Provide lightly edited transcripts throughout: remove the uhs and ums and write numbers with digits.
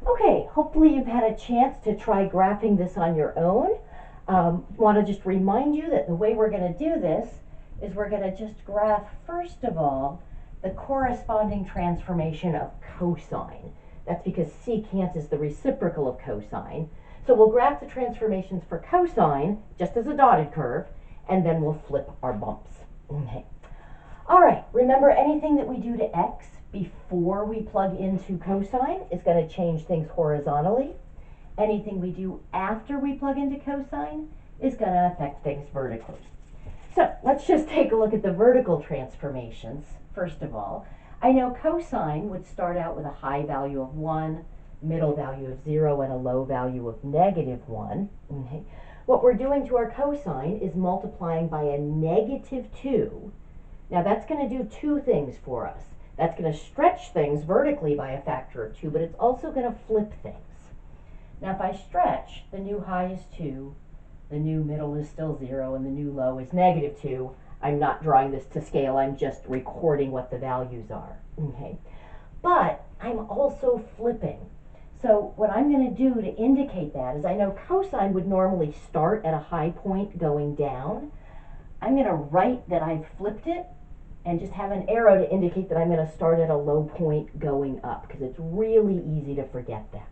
Okay, hopefully you've had a chance to try graphing this on your own. Want to just remind you that the way we're going to do this is we're going to just graph, first of all, the corresponding transformation of cosine. That's because secant is the reciprocal of cosine. So we'll graph the transformations for cosine just as a dotted curve, and then we'll flip our bumps. Okay. All right, remember anything that we do to x before we plug into cosine is going to change things horizontally. Anything we do after we plug into cosine is going to affect things vertically. So let's just take a look at the vertical transformations. First of all, I know cosine would start out with a high value of 1, middle value of 0, and a low value of -1. Okay. What we're doing to our cosine is multiplying by a -2. Now that's going to do two things for us. That's going to stretch things vertically by a factor of 2, but it's also going to flip things. Now if I stretch, the new high is 2, the new middle is still 0, and the new low is -2. I'm not drawing this to scale, I'm just recording what the values are. Okay. But I'm also flipping. So what I'm going to do to indicate that is I know cosine would normally start at a high point going down. I'm going to write that I've flipped it and just have an arrow to indicate that I'm going to start at a low point going up, because it's really easy to forget that.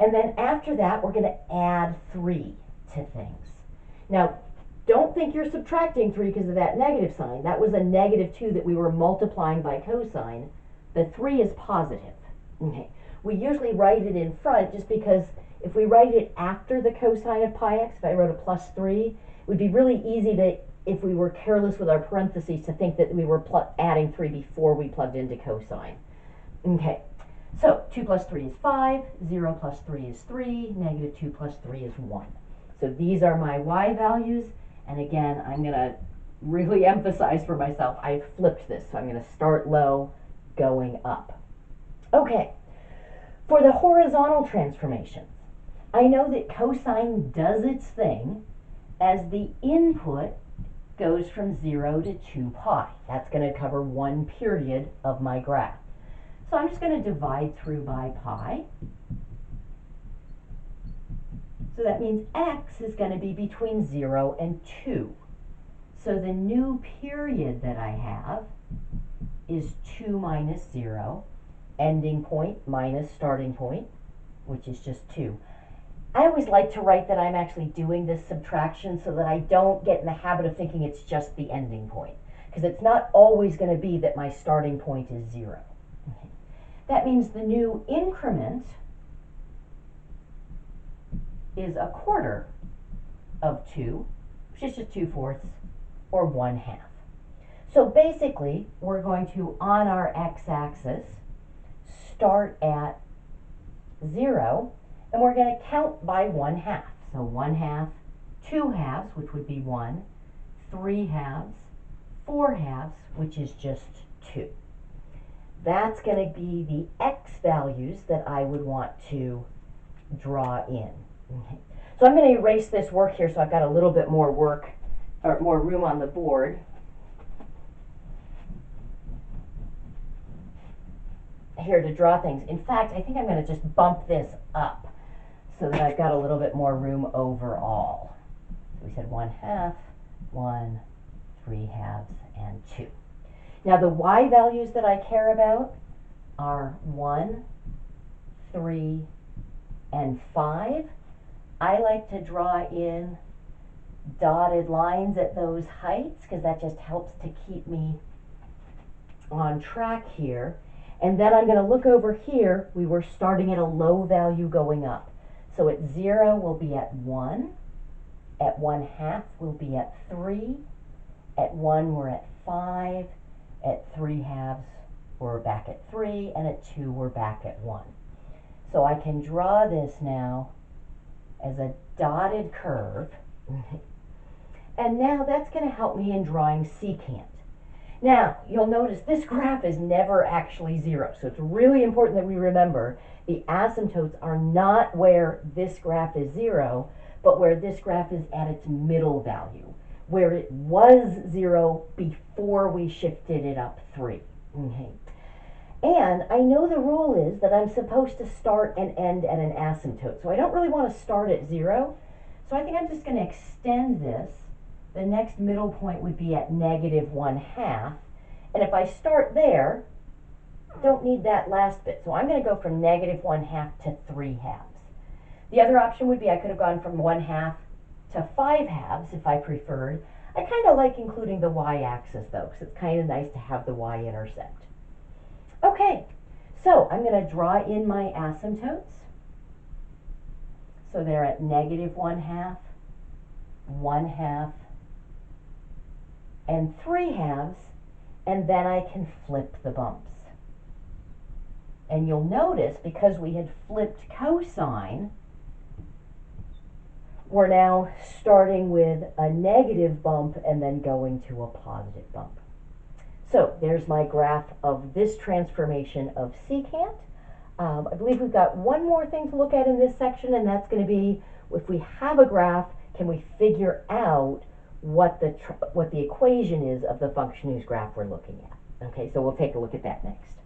And then after that, we're going to add 3 to things. Now, don't think you're subtracting 3 because of that negative sign. That was a -2 that we were multiplying by cosine. The 3 is positive. Okay. We usually write it in front just because if we write it after the cosine of pi x, if I wrote a +3, it would be really easy to, if we were careless with our parentheses, to think that we were adding 3 before we plugged into cosine. Okay, so 2 plus 3 is 5, 0 plus 3 is 3, -2 plus 3 is 1. So these are my y values, and again, I'm going to really emphasize for myself, I've flipped this, so I'm going to start low, going up. Okay, for the horizontal transformations, I know that cosine does its thing as the input goes from 0 to 2 pi. That's going to cover one period of my graph. So I'm just going to divide through by pi. So that means x is going to be between 0 and 2. So the new period that I have is 2 minus 0, ending point minus starting point, which is just 2. I always like to write that I'm actually doing this subtraction so that I don't get in the habit of thinking it's just the ending point, because it's not always going to be that my starting point is 0. Okay. That means the new increment is a quarter of 2, which is just 2/4, or 1/2. So basically, we're going to, on our x-axis, start at 0, and we're going to count by 1/2. So 1/2, 2 halves, which would be 1, 3 halves, 4 halves, which is just 2. That's going to be the x values that I would want to draw in. Okay. So I'm going to erase this work here so I've got a little bit more work, or more room on the board. Here to draw things. In fact, I think I'm going to just bump this up so that I've got a little bit more room overall. So we said 1/2, 1, 3 halves, and 2. Now the y values that I care about are 1, 3, and 5. I like to draw in dotted lines at those heights because that just helps to keep me on track here. And then I'm going to look over here. We were starting at a low value going up. So at 0 we'll be at 1. At 1/2 we'll be at 3. At 1 we're at 5. At 3 halves we're back at 3. And at 2 we're back at 1. So I can draw this now as a dotted curve. And now that's going to help me in drawing secant. Now, you'll notice this graph is never actually 0, so it's really important that we remember the asymptotes are not where this graph is 0, but where this graph is at its middle value, where it was 0 before we shifted it up 3. Okay. And I know the rule is that I'm supposed to start and end at an asymptote. So I don't really want to start at 0. So I think I'm just going to extend this. The next middle point would be at -1/2. And if I start there, I don't need that last bit. So I'm going to go from -1/2 to 3/2. The other option would be I could have gone from 1/2 to 5/2 if I preferred. I kind of like including the y-axis though, because it's kind of nice to have the y-intercept. Okay, so I'm going to draw in my asymptotes. So they're at -1/2, 1/2, and 3/2, and then I can flip the bumps. And you'll notice, because we had flipped cosine, we're now starting with a negative bump and then going to a positive bump. So there's my graph of this transformation of secant. I believe we've got one more thing to look at in this section, and that's going to be, if we have a graph, can we figure out what the equation is of the function whose graph we're looking at? Okay, so we'll take a look at that next.